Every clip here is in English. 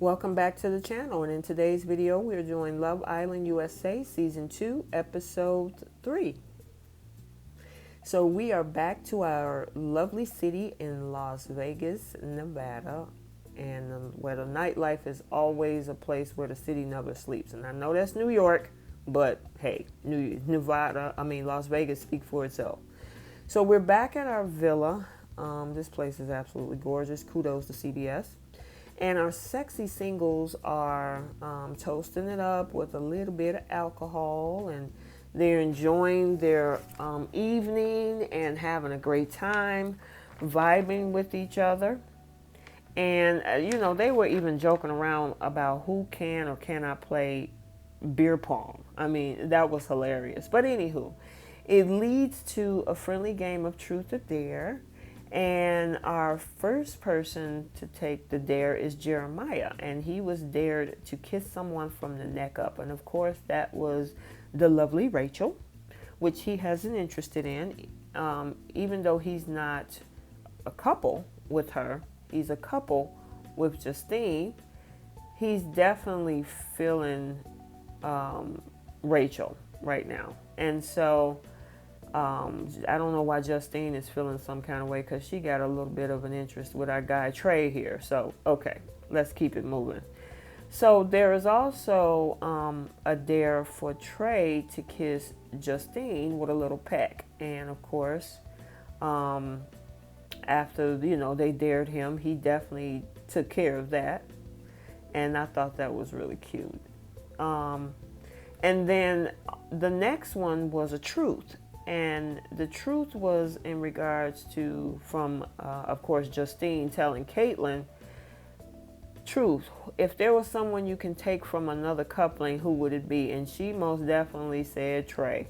Welcome back to the channel, and in today's video we are doing Love Island USA Season 2 Episode 3. So we are back to our lovely city in Las Vegas, Nevada, and where the nightlife is always a place where the city never sleeps. And I know that's New York, but hey, Las Vegas speaks for itself. So we're back at our villa. This place is absolutely gorgeous. Kudos to CBS. And our sexy singles are toasting it up with a little bit of alcohol, and they're enjoying their evening and having a great time, vibing with each other. And, they were even joking around about who can or cannot play beer pong. I mean, that was hilarious. But anywho, it leads to a friendly game of truth or dare. And our first person to take the dare is Jeremiah, and he was dared to kiss someone from the neck up. And of course, that was the lovely Rachel, which he has an interest in. Even though he's not a couple with her, he's a couple with Justine. He's definitely feeling Rachel right now. And so I don't know why Justine is feeling some kind of way, because she got a little bit of an interest with our guy Trey here. So, okay, let's keep it moving. So there is also a dare for Trey to kiss Justine with a little peck. And of course, after, they dared him, he definitely took care of that. And I thought that was really cute. And then the next one was a truth. And the truth was in regards to, of course, Justine telling Kaitlynn, truth, if there was someone you can take from another coupling, who would it be? And she most definitely said Trey.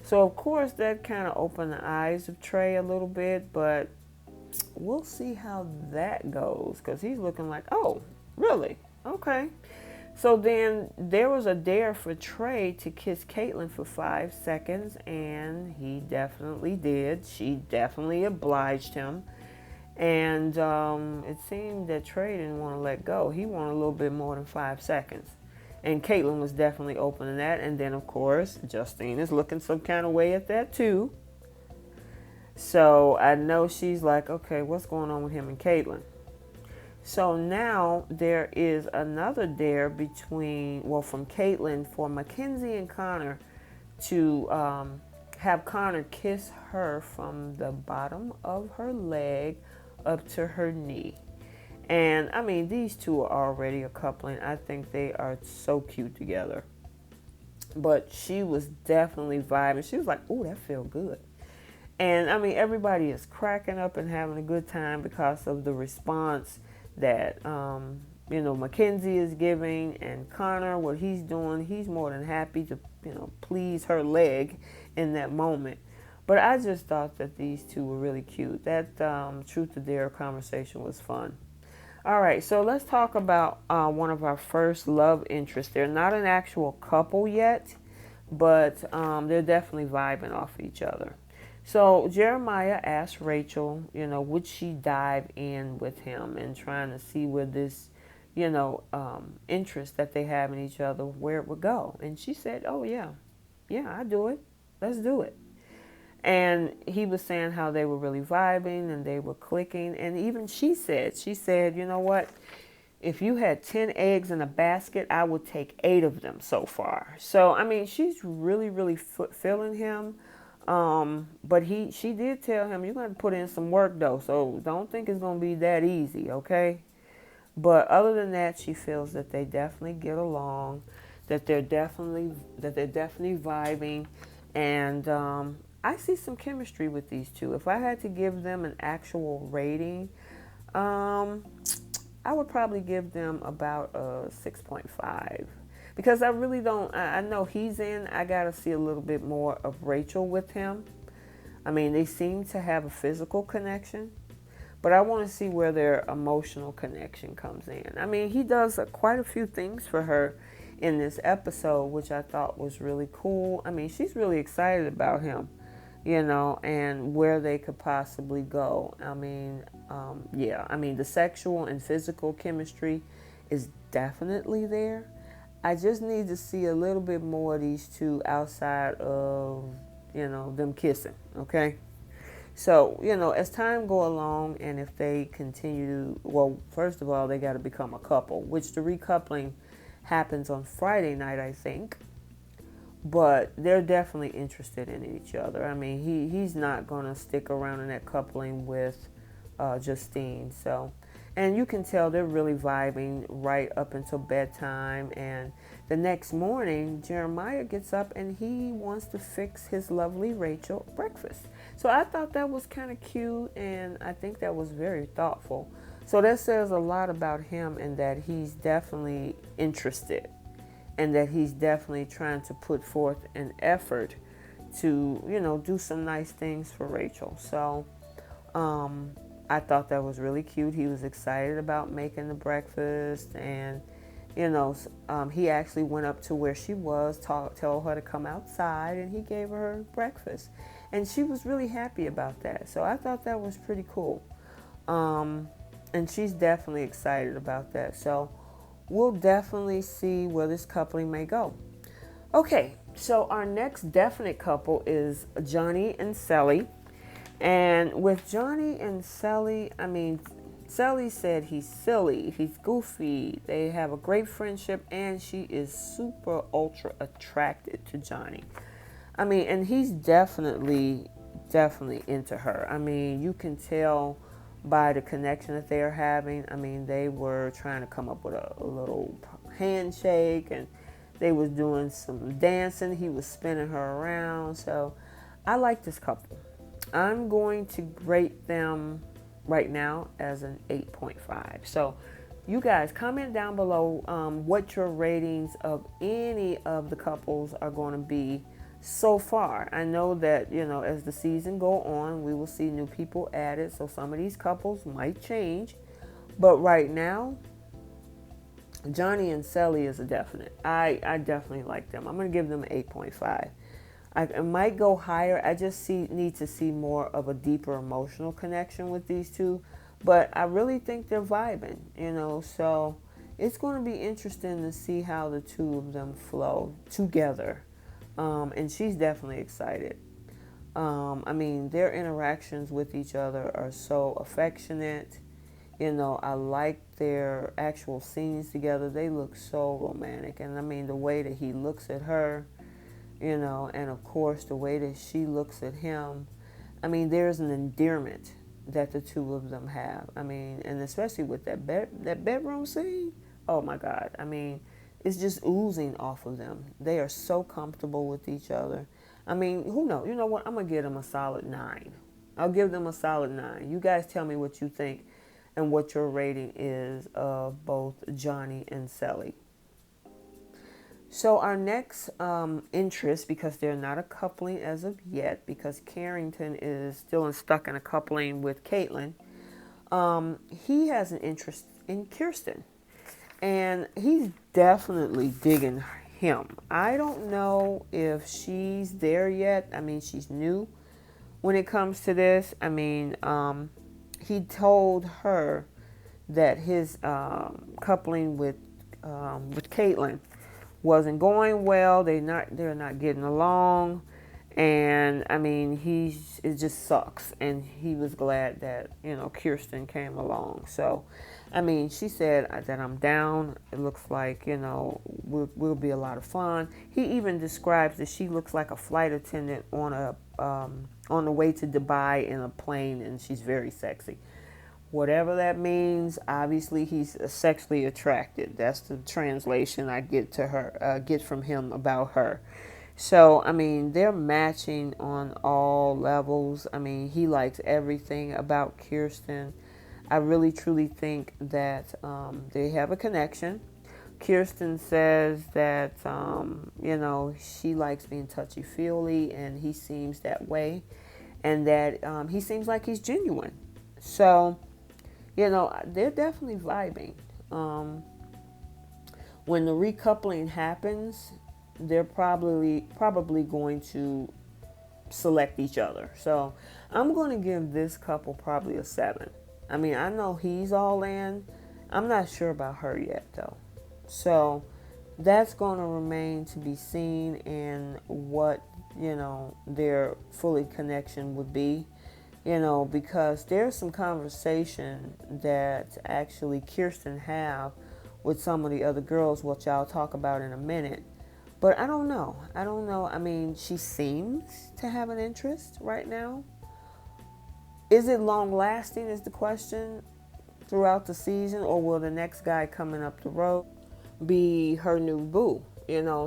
So, of course, that kind of opened the eyes of Trey a little bit, but we'll see how that goes, because he's looking like, oh, really? Okay. So then there was a dare for Trey to kiss Kaitlynn for 5 seconds, and he definitely did. She definitely obliged him. And it seemed that Trey didn't want to let go. He wanted a little bit more than 5 seconds. And Kaitlynn was definitely open to that. And then, of course, Justine is looking some kind of way at that, too. So I know she's like, okay, what's going on with him and Kaitlynn? So now there is another dare from Kaitlynn for Mackenzie and Connor to have Connor kiss her from the bottom of her leg up to her knee. And I mean, these two are already a coupling. I think they are so cute together. But she was definitely vibing. She was like, "Ooh, that feels good." And I mean, everybody is cracking up and having a good time because of the response that Mackenzie is giving, and Connor, what he's doing, he's more than happy to please her leg in that moment. But I just thought that these two were really cute. That truth or dare conversation was fun. All right, so let's talk about one of our first love interests. They're not an actual couple yet, but they're definitely vibing off each other. So Jeremiah asked Rachel, would she dive in with him, and trying to see where this, interest that they have in each other, where it would go. And she said, oh, yeah, I do it. Let's do it. And he was saying how they were really vibing and they were clicking. And even she said, you know what? If you had 10 eggs in a basket, I would take 8 of them so far. So, I mean, she's really, really feeling him. But she did tell him, you're going to put in some work though, so don't think it's going to be that easy, okay? But other than that, she feels that they definitely get along, that they're definitely vibing, and I see some chemistry with these two. If I had to give them an actual rating, I would probably give them about a 6.5. Because I really don't, I know he's in, I got to see a little bit more of Rachel with him. I mean, they seem to have a physical connection, but I want to see where their emotional connection comes in. I mean, he does quite a few things for her in this episode, which I thought was really cool. I mean, she's really excited about him. and where they could possibly go. Yeah, the sexual and physical chemistry is definitely there. I just need to see a little bit more of these two outside of, them kissing, okay? So, as time go along and if they continue to, well, first of all, they got to become a couple, which the recoupling happens on Friday night, I think. But they're definitely interested in each other. He's not going to stick around in that coupling with Justine. So, and you can tell they're really vibing right up until bedtime. And the next morning, Jeremiah gets up and he wants to fix his lovely Rachel breakfast. So I thought that was kind of cute, and I think that was very thoughtful. So that says a lot about him, and that he's definitely interested, and that he's definitely trying to put forth an effort to, do some nice things for Rachel. So I thought that was really cute. He was excited about making the breakfast, and he actually went up to where she was, told her to come outside, and he gave her breakfast. And she was really happy about that. So I thought that was pretty cool. And she's definitely excited about that. So we'll definitely see where this coupling may go. Okay, so our next definite couple is Johnny and Celly. And with Johnny and Celly, Celly said he's silly, he's goofy, they have a great friendship, and she is super ultra attracted to Johnny. And he's definitely into her. You can tell by the connection that they are having. They were trying to come up with a little handshake, and they was doing some dancing. He was spinning her around. So I like this couple. I'm going to rate them right now as an 8.5. So you guys comment down below what your ratings of any of the couples are going to be so far. I know that, as the season go on, we will see new people added, so some of these couples might change. But right now, Johnny and Celly is a definite. I definitely like them. I'm going to give them an 8.5. I might go higher. I just need to see more of a deeper emotional connection with these two. But I really think they're vibing, so it's going to be interesting to see how the two of them flow together. And she's definitely excited. Their interactions with each other are so affectionate. I like their actual scenes together. They look so romantic. And the way that he looks at her, and of course the way that she looks at him. There's an endearment that the two of them have. And especially with that bedroom scene. Oh my God. It's just oozing off of them. They are so comfortable with each other. Who knows? You know what? I'm going to give them a solid 9. I'll give them a solid 9. You guys tell me what you think and what your rating is of both Johnny and Celly. So our next interest, because they're not a coupling as of yet, because Carrington is still stuck in a coupling with Kaitlynn, he has an interest in Kirsten. And he's definitely digging him. I don't know if she's there yet. She's new when it comes to this. He told her that his coupling with Kaitlynn wasn't going well. They're not getting along. And it just sucks. And he was glad that, Kirsten came along. So, she said that I'm down. It looks like, will be a lot of fun. He even describes that she looks like a flight attendant on the way to Dubai in a plane, and she's very sexy. Whatever that means, obviously he's sexually attracted. That's the translation I get from him about her. So, they're matching on all levels. He likes everything about Kirsten. I really, truly think that they have a connection. Kirsten says that, she likes being touchy-feely, and he seems that way, and that he seems like he's genuine. So, they're definitely vibing. When the recoupling happens, they're probably going to select each other. So I'm going to give this couple probably a 7. I mean, I know he's all in. I'm not sure about her yet, though. So that's going to remain to be seen in what, their fully connection would be. Because there's some conversation that actually Kirsten have with some of the other girls, which I'll talk about in a minute. But I don't know. I mean, she seems to have an interest right now. Is it long lasting is the question throughout the season, or will the next guy coming up the road be her new boo?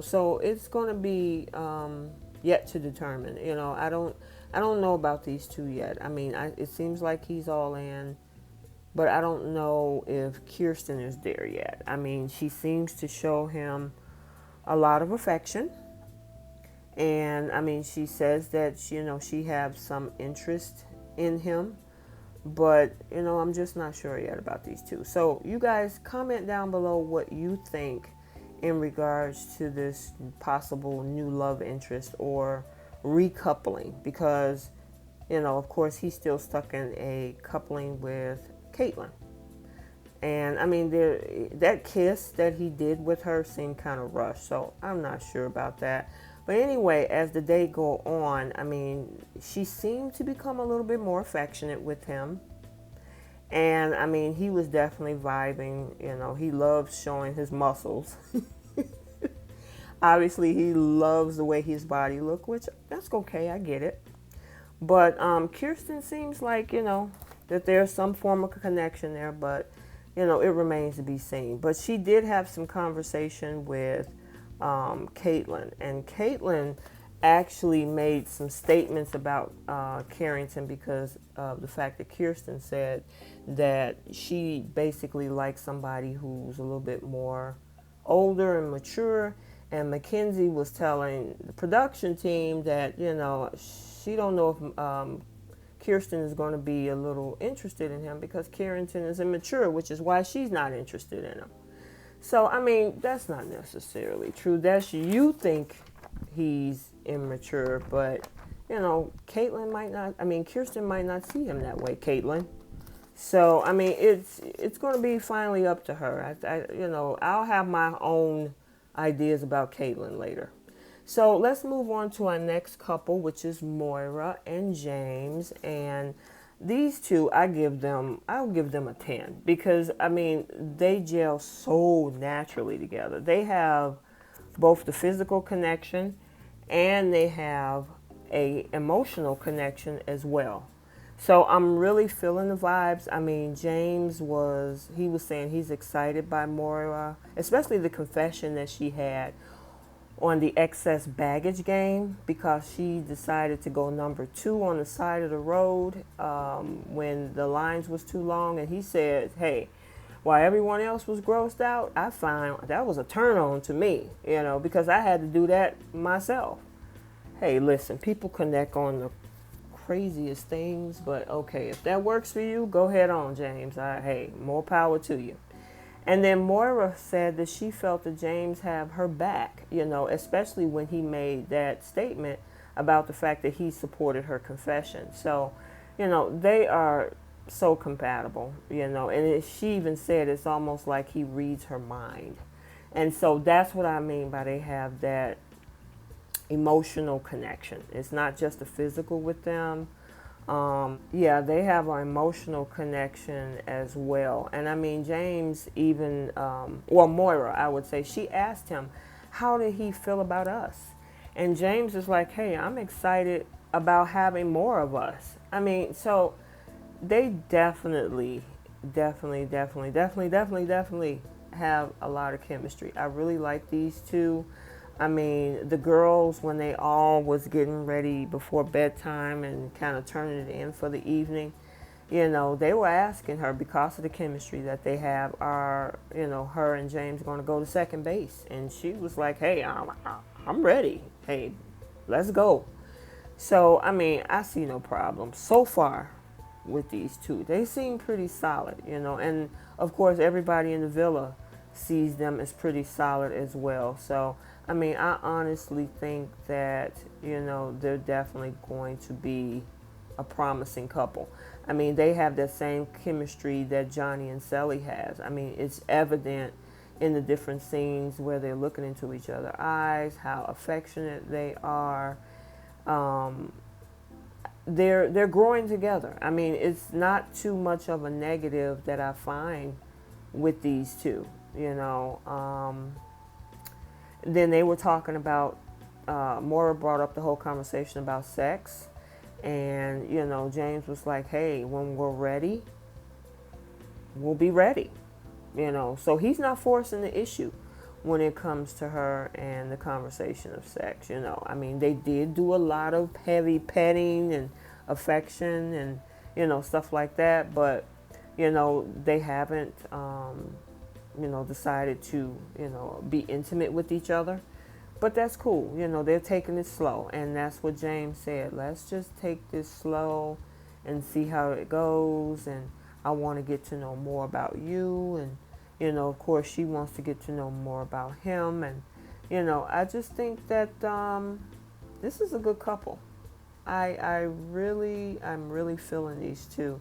So it's going to be yet to determine. I don't know about these two yet. I mean, it seems like he's all in, but I don't know if Kirsten is there yet. I mean, she seems to show him a lot of affection. And I mean, she says that, she has some interest in him. But, I'm just not sure yet about these two. So you guys comment down below what you think in regards to this possible new love interest or recoupling. Because, of course, he's still stuck in a coupling with Kaitlynn. And, I mean, that kiss that he did with her seemed kind of rushed. So I'm not sure about that. But anyway, as the day go on, I mean, she seemed to become a little bit more affectionate with him. And, I mean, he was definitely vibing. He loves showing his muscles. Obviously, he loves the way his body look, which that's okay. I get it. But Kirsten seems like, that there's some form of connection there. But, it remains to be seen. But she did have some conversation with Kaitlynn, and Kaitlynn actually made some statements about Carrington because of the fact that Kirsten said that she basically likes somebody who's a little bit more older and mature, and Mackenzie was telling the production team that she don't know if Kirsten is going to be a little interested in him because Carrington is immature, which is why she's not interested in him. So, I mean, that's not necessarily true. That's you think he's immature, but, Kaitlynn might not, Kirsten might not see him that way, Kaitlynn. So, I mean, it's going to be finally up to her. I'll have my own ideas about Kaitlynn later. So, let's move on to our next couple, which is Moira and James. And these two, I'll give them a 10 because, I mean, they gel so naturally together. They have both the physical connection and they have a emotional connection as well. So I'm really feeling the vibes. I mean, James was saying he's excited by Moira, especially the confession that she had on the excess baggage game because she decided to go number 2 on the side of the road when the lines was too long. And he said, hey, while everyone else was grossed out, I found that was a turn on to me, because I had to do that myself. Hey, listen, people connect on the craziest things, but okay, if that works for you, go ahead on, James. Hey, more power to you. And then Moira said that she felt that James have her back, especially when he made that statement about the fact that he supported her confession. So, they are so compatible, and she even said it's almost like he reads her mind. And so that's what I mean by they have that emotional connection. It's not just a physical with them. They have an emotional connection as well. And I mean, James even, Moira, I would say, she asked him, how did he feel about us? And James is like, hey, I'm excited about having more of us. I mean, so they definitely have a lot of chemistry. I really like these two. I mean, the girls, when they all was getting ready before bedtime and kind of turning it in for the evening, they were asking her, because of the chemistry that they have, are, her and James going to go to second base? And she was like, hey, I'm ready. Hey, let's go. So, I mean, I see no problem so far with these two. They seem pretty solid, and of course, everybody in the villa sees them as pretty solid as well. So, I mean, I honestly think that, they're definitely going to be a promising couple. I mean, they have that same chemistry that Johnny and Celly has. I mean, it's evident in the different scenes where they're looking into each other's eyes, how affectionate they are. Um, they're growing together. I mean, it's not too much of a negative that I find with these two. Then they were talking about. Moira brought up the whole conversation about sex, and James was like, "Hey, when we're ready, we'll be ready." So he's not forcing the issue when it comes to her and the conversation of sex. I mean, they did do a lot of heavy petting and affection and stuff like that, but they haven't decided to be intimate with each other. But that's cool. They're taking it slow, and that's what James said. Let's just take this slow and see how it goes, and I want to get to know more about you, and of course she wants to get to know more about him, and I just think that this is a good couple. I'm really feeling these two.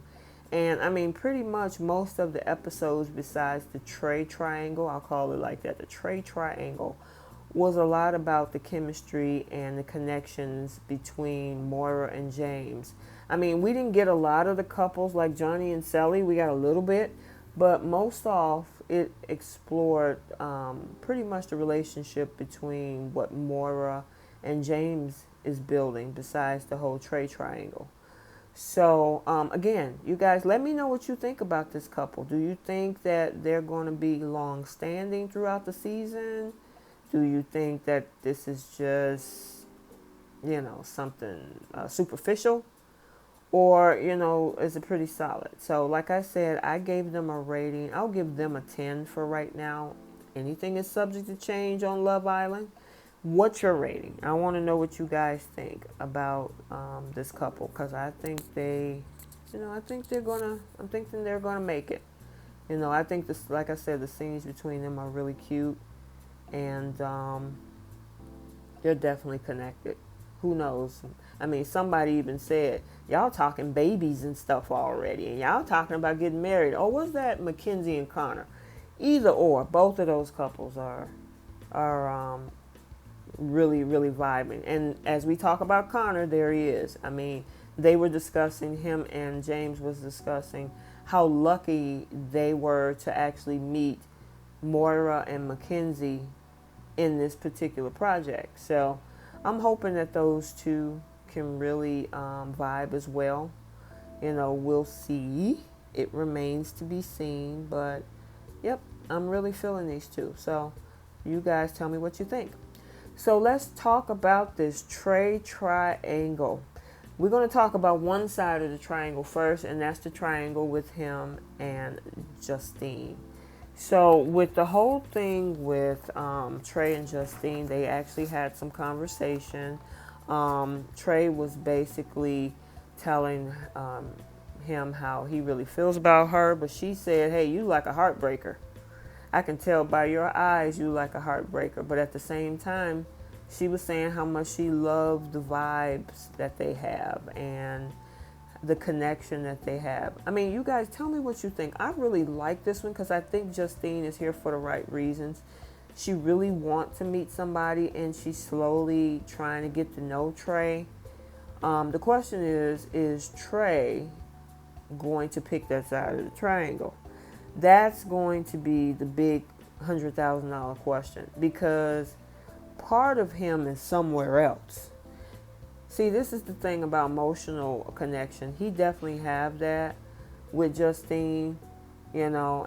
And I mean, pretty much most of the episodes besides the Trey triangle, I'll call it like that, the Trey triangle, was a lot about the chemistry and the connections between Moira and James. I mean, we didn't get a lot of the couples like Johnny and Celly. We got a little bit, but most off it explored pretty much the relationship between what Moira and James is building besides the whole Trey triangle. So, again, you guys, let me know what you think about this couple. Do you think that they're going to be long-standing throughout the season? Do you think that this is just, something superficial? Or, is it pretty solid? So, like I said, I gave them a rating. I'll give them a 10 for right now. Anything is subject to change on Love Island. What's your rating? I want to know what you guys think about this couple, because I think I'm thinking they're gonna make it. I think this, like I said, the scenes between them are really cute, and they're definitely connected. Who knows? I mean, somebody even said, y'all talking babies and stuff already, and y'all talking about getting married. Oh, was that Mackenzie and Connor? Either or, both of those couples are really, really vibing. And as we talk about Connor, there he is. I mean, they were discussing, him and James was discussing how lucky they were to actually meet Moira and Mackenzie in this particular project. So I'm hoping that those two can really vibe as well. We'll see. It remains to be seen. But, yep, I'm really feeling these two. So you guys tell me what you think. So let's talk about this Trey triangle. We're going to talk about one side of the triangle first, and that's the triangle with him and Justine. So with the whole thing with Trey and Justine, they actually had some conversation. Trey was basically telling him how he really feels about her, but she said, hey, you like a heartbreaker. I can tell by your eyes you like a heartbreaker. But at the same time, she was saying how much she loved the vibes that they have and the connection that they have. I mean, you guys, tell me what you think. I really like this one because I think Justine is here for the right reasons. She really wants to meet somebody, and she's slowly trying to get to know Trey. The question is Trey going to pick that side of the triangle? That's going to be the big $100,000 question, because part of him is somewhere else. See, this is the thing about emotional connection. He definitely have that with Justine, and I'm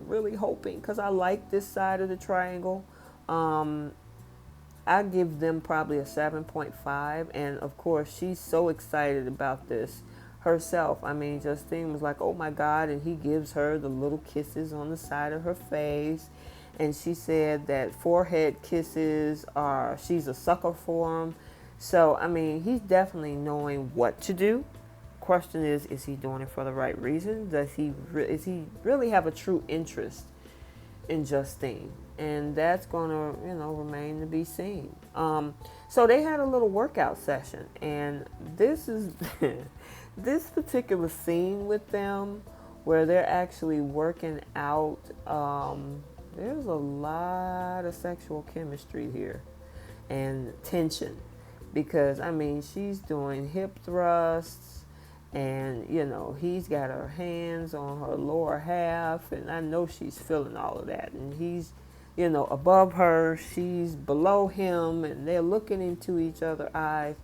really hoping, because I like this side of the triangle. I give them probably a 7.5, and of course she's so excited about this herself. I mean, Justine was like, oh my God, and he gives her the little kisses on the side of her face, and she said that forehead kisses she's a sucker for him. So I mean, he's definitely knowing what to do. Question is he doing it for the right reason? Does he really have a true interest in Justine, and that's gonna, remain to be seen. So they had a little workout session, and this is this particular scene with them where they're actually working out. There's a lot of sexual chemistry here and tension, because I mean she's doing hip thrusts, and he's got her hands on her lower half, and I know she's feeling all of that, and he's above her, she's below him, and they're looking into each other's eyes.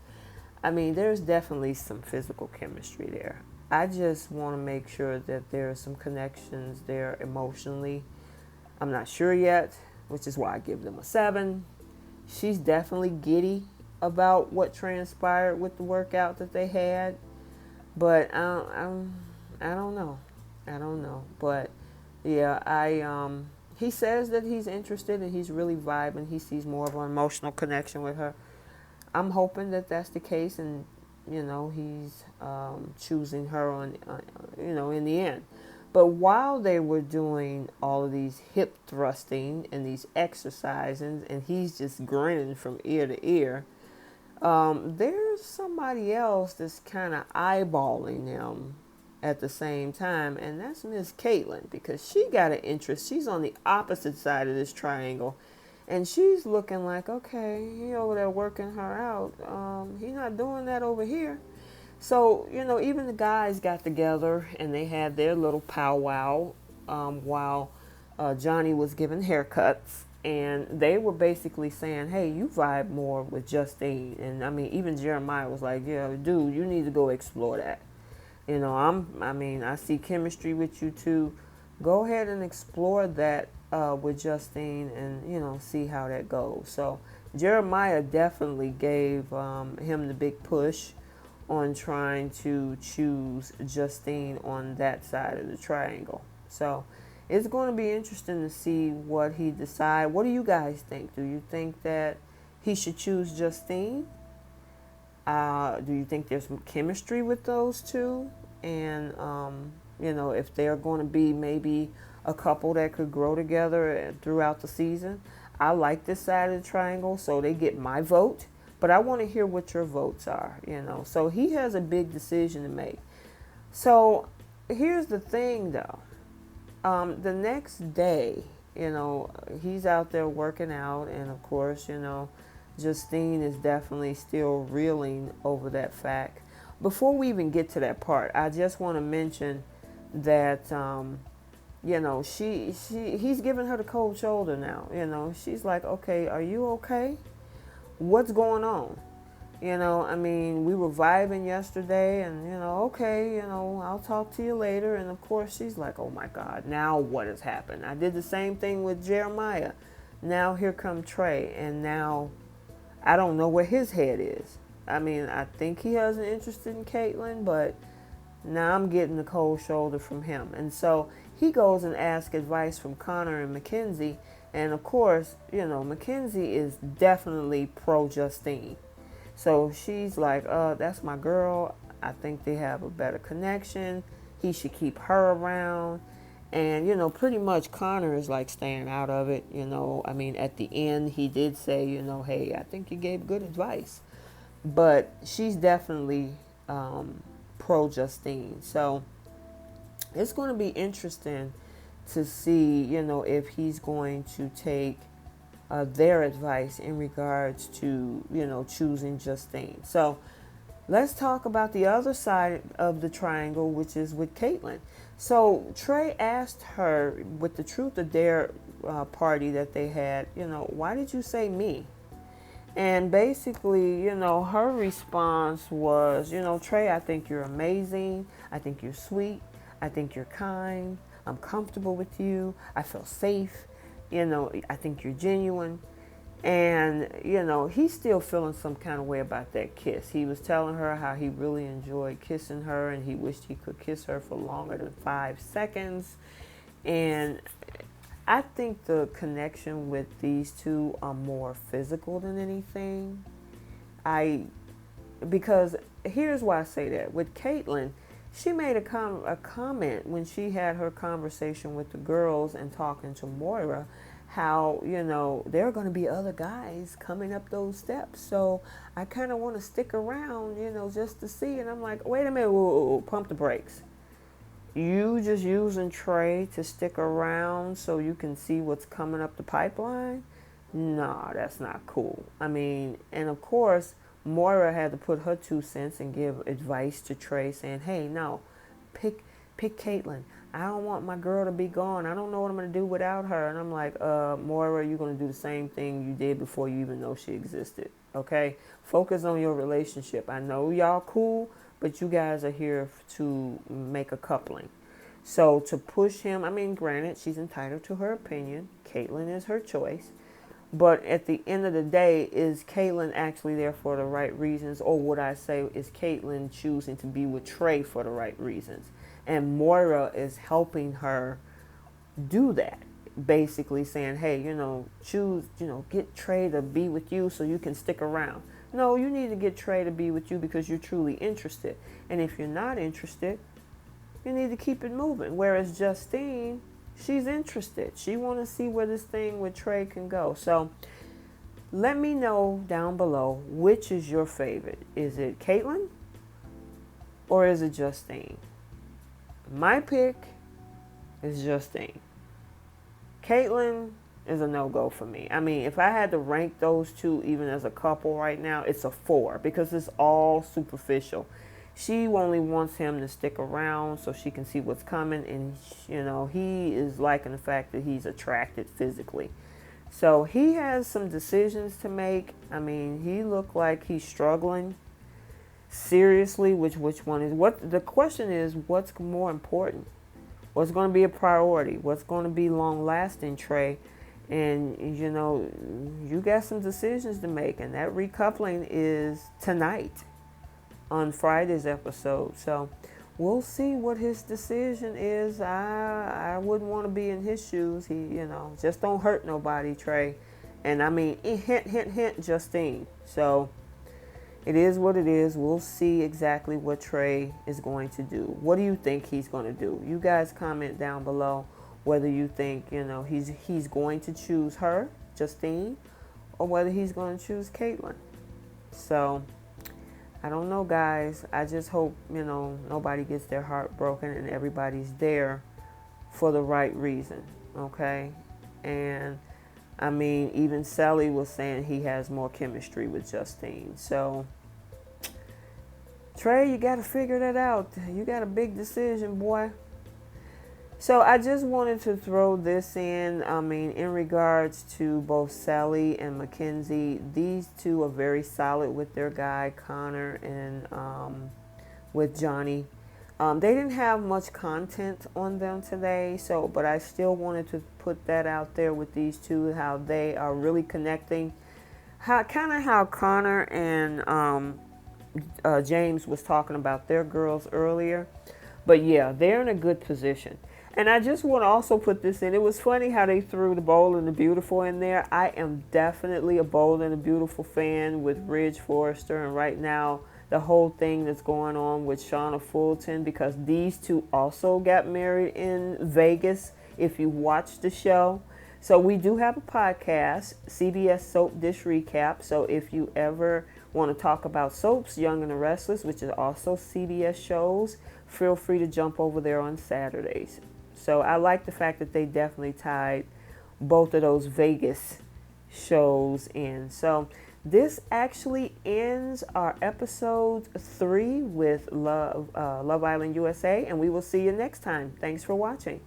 I mean, there's definitely some physical chemistry there. I just want to make sure that there are some connections there emotionally. I'm not sure yet, which is why I give them a 7. She's definitely giddy about what transpired with the workout that they had, but I don't know. I don't know. But yeah, he says that he's interested and he's really vibing. He sees more of an emotional connection with her. I'm hoping that that's the case, and he's choosing her on in the end. But while they were doing all of these hip thrusting and these exercises, and he's just grinning from ear to ear, there's somebody else that's kind of eyeballing them at the same time, and that's Miss Kaitlynn, because she got an interest. She's on the opposite side of this triangle, and she's looking like, okay, he over there working her out. He's not doing that over here. So, even the guys got together and they had their little powwow while Johnny was giving haircuts. And they were basically saying, hey, you vibe more with Justine. And I mean, even Jeremiah was like, yeah, dude, you need to go explore that. I see chemistry with you two. Go ahead and explore that with Justine, and, see how that goes. So Jeremiah definitely gave him the big push on trying to choose Justine on that side of the triangle. So it's going to be interesting to see what he decides. What do you guys think? Do you think that he should choose Justine? Do you think there's some chemistry with those two? And, if they're going to be maybe a couple that could grow together throughout the season. I like this side of the triangle, so they get my vote. But I want to hear what your votes are, So he has a big decision to make. So here's the thing, though. The next day, he's out there working out. And, of course, Justine is definitely still reeling over that fact. Before we even get to that part, I just want to mention that, he's giving her the cold shoulder now. She's like, okay, are you okay? What's going on? We were vibing yesterday, and, okay, I'll talk to you later. And of course she's like, oh my God, now what has happened? I did the same thing with Jeremiah. Now here come Trey, and now I don't know where his head is. I think he has an interest in Kaitlynn, but now I'm getting the cold shoulder from him. And so he goes and asks advice from Connor and Mackenzie. And of course, Mackenzie is definitely pro Justine. So she's like, that's my girl. I think they have a better connection. He should keep her around. And, pretty much Connor is like staying out of it. At the end, he did say, hey, I think you gave good advice. But she's definitely pro Justine. So it's going to be interesting to see, if he's going to take their advice in regards to, choosing Justine. So let's talk about the other side of the triangle, which is with Kaitlynn. So Trey asked her with the Truth or Dare party that they had, why did you say me? And basically, her response was, Trey, I think you're amazing. I think you're sweet. I think you're kind. I'm comfortable with you. I feel safe. I think you're genuine. And, he's still feeling some kind of way about that kiss. He was telling her how he really enjoyed kissing her, and he wished he could kiss her for longer than 5 seconds. And I think the connection with these two are more physical than anything. Because here's why I say that. With Kaitlynn, she made a comment when she had her conversation with the girls and talking to Moira, how, there are going to be other guys coming up those steps. So I kind of want to stick around, just to see. And I'm like, wait a minute, whoa, pump the brakes. You just using Trey to stick around so you can see what's coming up the pipeline? No, that's not cool. I mean, and of course, Moira had to put her 2 cents and give advice to Trey, saying, hey, no, pick Kaitlynn. I don't want my girl to be gone. I don't know what I'm going to do without her. And I'm like, Moira, you're going to do the same thing you did before you even know she existed. Okay? Focus on your relationship. I know y'all cool, but you guys are here to make a coupling. So to push him, I mean, granted, she's entitled to her opinion. Kaitlynn is her choice. But at the end of the day, is Kaitlynn actually there for the right reasons? Or would I say, is Kaitlynn choosing to be with Trey for the right reasons? And Moira is helping her do that. Basically saying, hey, choose, get Trey to be with you so you can stick around. No, you need to get Trey to be with you because you're truly interested. And if you're not interested, you need to keep it moving. Whereas Justine, she's interested. She want to see where this thing with Trey can go. So let me know down below, which is your favorite. Is it Kaitlynn or is it Justine? My pick is Justine. Kaitlynn is a no-go for me. I mean, if I had to rank those two even as a couple right now, it's a 4 because it's all superficial. She only wants him to stick around so she can see what's coming. And, he is liking the fact that he's attracted physically. So he has some decisions to make. I mean, he looked like he's struggling seriously. Which one is what? The question is, what's more important? What's going to be a priority? What's going to be long lasting, Trey? And, you got some decisions to make. And that recoupling is tonight on Friday's episode. So we'll see what his decision is. I wouldn't want to be in his shoes. He, just don't hurt nobody, Trey. And I mean, hint, Justine. So it is what it is. We'll see exactly what Trey is going to do. What do you think he's going to do? You guys comment down below whether you think, he's going to choose her, Justine, or whether he's going to choose Kaitlynn. So I don't know, guys. I just hope, nobody gets their heart broken and everybody's there for the right reason, okay? And, I mean, even Celly was saying he has more chemistry with Justine. So, Trey, you got to figure that out. You got a big decision, boy. So I just wanted to throw this in. I mean, in regards to both Celly and Mackenzie, these two are very solid with their guy, Connor, and with Johnny. They didn't have much content on them today, but I still wanted to put that out there with these two, how they are really connecting. How Connor and James was talking about their girls earlier. But yeah, they're in a good position. And I just want to also put this in. It was funny how they threw the Bold and the Beautiful in there. I am definitely a Bold and the Beautiful fan with Ridge Forrester. And right now, the whole thing that's going on with Shauna Fulton, because these two also got married in Vegas, if you watch the show. So we do have a podcast, CBS Soap Dish Recap. So if you ever want to talk about soaps, Young and the Restless, which is also CBS shows, feel free to jump over there on Saturdays. So I like the fact that they definitely tied both of those Vegas shows in. So this actually ends our episode 3 with Love Island USA, and we will see you next time. Thanks for watching.